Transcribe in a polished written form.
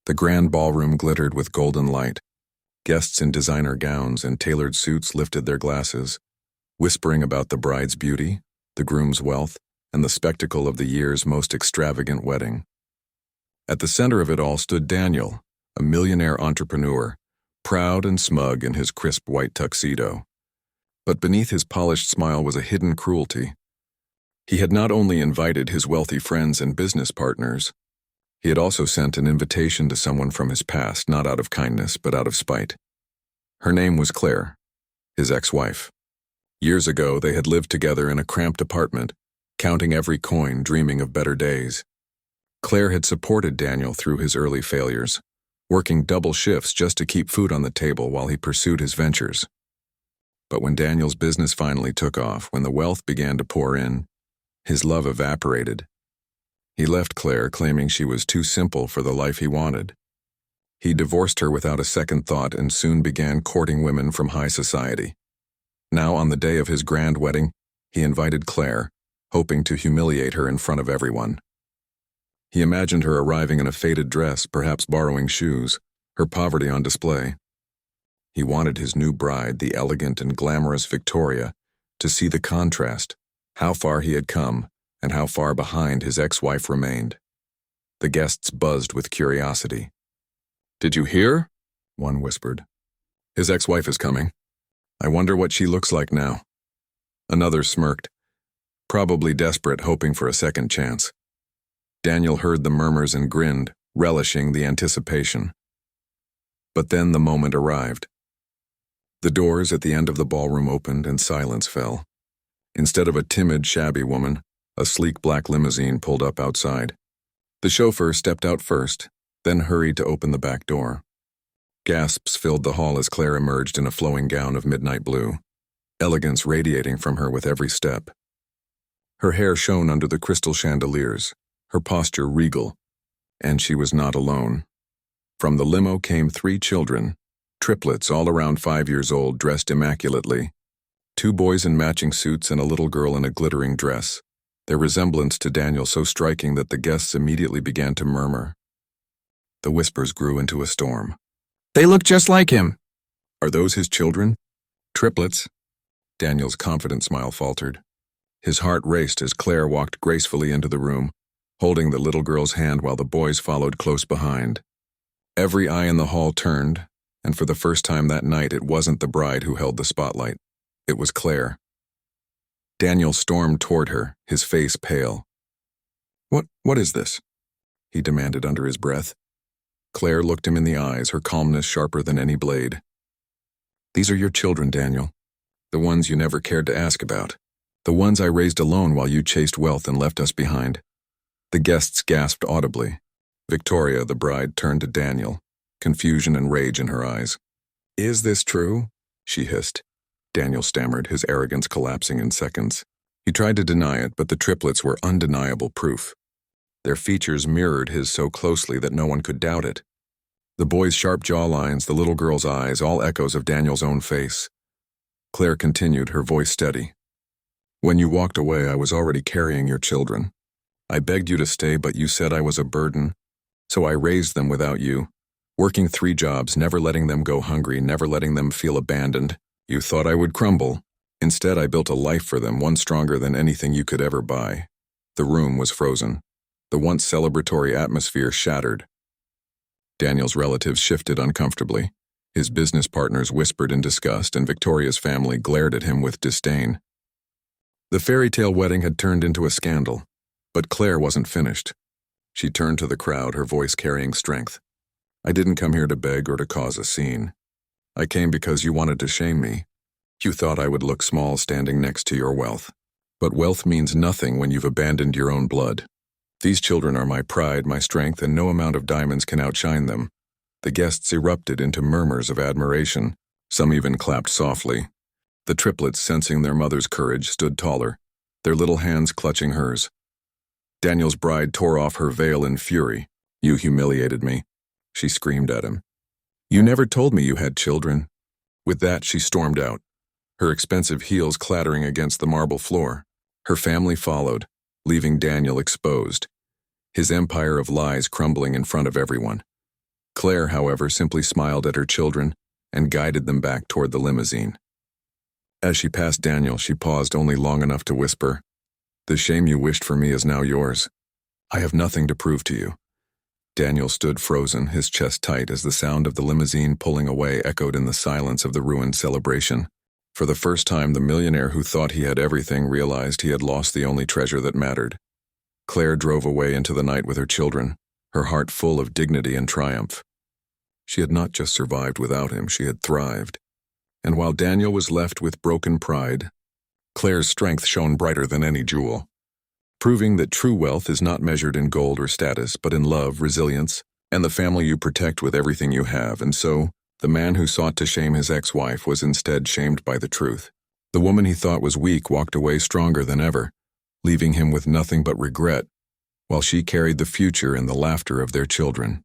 The grand ballroom glittered with golden light. Guests in designer gowns and tailored suits lifted their glasses, whispering about the bride's beauty, the groom's wealth, and the spectacle of the year's most extravagant wedding. At the center of it all stood Daniel, a millionaire entrepreneur, proud and smug in his crisp white tuxedo. But beneath his polished smile was a hidden cruelty. He had not only invited his wealthy friends and business partners, he had also sent an invitation to someone from his past, not out of kindness, but out of spite. Her name was Claire, his ex-wife. Years ago, they had lived together in a cramped apartment, counting every coin, dreaming of better days. Claire had supported Daniel through his early failures, working double shifts just to keep food on the table while he pursued his ventures. But when Daniel's business finally took off, when the wealth began to pour in, his love evaporated. He left Claire claiming she was too simple for the life he wanted. He divorced her without a second thought and soon began courting women from high society. Now, on the day of his grand wedding, he invited Claire, hoping to humiliate her in front of everyone. He imagined her arriving in a faded dress, perhaps borrowing shoes, her poverty on display. He wanted his new bride, the elegant and glamorous Victoria, to see the contrast, how far he had come, and how far behind his ex-wife remained. The guests buzzed with curiosity. "Did you hear?" one whispered. "His ex-wife is coming. I wonder what she looks like now." Another smirked, probably desperate, hoping for a second chance. Daniel heard the murmurs and grinned, relishing the anticipation. But then the moment arrived. The doors at the end of the ballroom opened and silence fell. Instead of a timid, shabby woman, a sleek black limousine pulled up outside. The chauffeur stepped out first, then hurried to open the back door. Gasps filled the hall as Claire emerged in a flowing gown of midnight blue, elegance radiating from her with every step. Her hair shone under the crystal chandeliers, her posture regal, and she was not alone. From the limo came 3 children, triplets all around 5 years old, dressed immaculately. 2 boys in matching suits and a little girl in a glittering dress, their resemblance to Daniel so striking that the guests immediately began to murmur. The whispers grew into a storm. "They look just like him." "Are those his children?" "Triplets." Daniel's confident smile faltered. His heart raced as Claire walked gracefully into the room, holding the little girl's hand while the boys followed close behind. Every eye in the hall turned, and for the first time that night it wasn't the bride who held the spotlight. It was Claire. Daniel stormed toward her, his face pale. What is this?" he demanded under his breath. Claire looked him in the eyes, her calmness sharper than any blade. "These are your children, Daniel. The ones you never cared to ask about. The ones I raised alone while you chased wealth and left us behind." The guests gasped audibly. Victoria, the bride, turned to Daniel, confusion and rage in her eyes. "Is this true?" she hissed. Daniel stammered, his arrogance collapsing in seconds. He tried to deny it, but the triplets were undeniable proof. Their features mirrored his so closely that no one could doubt it. The boy's sharp jawlines, the little girl's eyes, all echoes of Daniel's own face. Claire continued, her voice steady. "When you walked away, I was already carrying your children. I begged you to stay, but you said I was a burden. So I raised them without you, working 3 jobs, never letting them go hungry, never letting them feel abandoned. You thought I would crumble. Instead, I built a life for them, one stronger than anything you could ever buy." The room was frozen. The once celebratory atmosphere shattered. Daniel's relatives shifted uncomfortably. His business partners whispered in disgust, and Victoria's family glared at him with disdain. The fairy tale wedding had turned into a scandal, but Claire wasn't finished. She turned to the crowd, her voice carrying strength. "I didn't come here to beg or to cause a scene. I came because you wanted to shame me. You thought I would look small standing next to your wealth. But wealth means nothing when you've abandoned your own blood. These children are my pride, my strength, and no amount of diamonds can outshine them." The guests erupted into murmurs of admiration. Some even clapped softly. The triplets, sensing their mother's courage, stood taller, their little hands clutching hers. Daniel's bride tore off her veil in fury. "You humiliated me," she screamed at him. "You never told me you had children." With that, she stormed out, her expensive heels clattering against the marble floor. Her family followed, leaving Daniel exposed, his empire of lies crumbling in front of everyone. Claire, however, simply smiled at her children and guided them back toward the limousine. As she passed Daniel, she paused only long enough to whisper, "The shame you wished for me is now yours. I have nothing to prove to you." Daniel stood frozen, his chest tight, as the sound of the limousine pulling away echoed in the silence of the ruined celebration. For the first time, the millionaire who thought he had everything realized he had lost the only treasure that mattered. Claire drove away into the night with her children, her heart full of dignity and triumph. She had not just survived without him, she had thrived. And while Daniel was left with broken pride, Claire's strength shone brighter than any jewel, proving that true wealth is not measured in gold or status, but in love, resilience, and the family you protect with everything you have. And so, the man who sought to shame his ex-wife was instead shamed by the truth. The woman he thought was weak walked away stronger than ever, leaving him with nothing but regret, while she carried the future and the laughter of their children.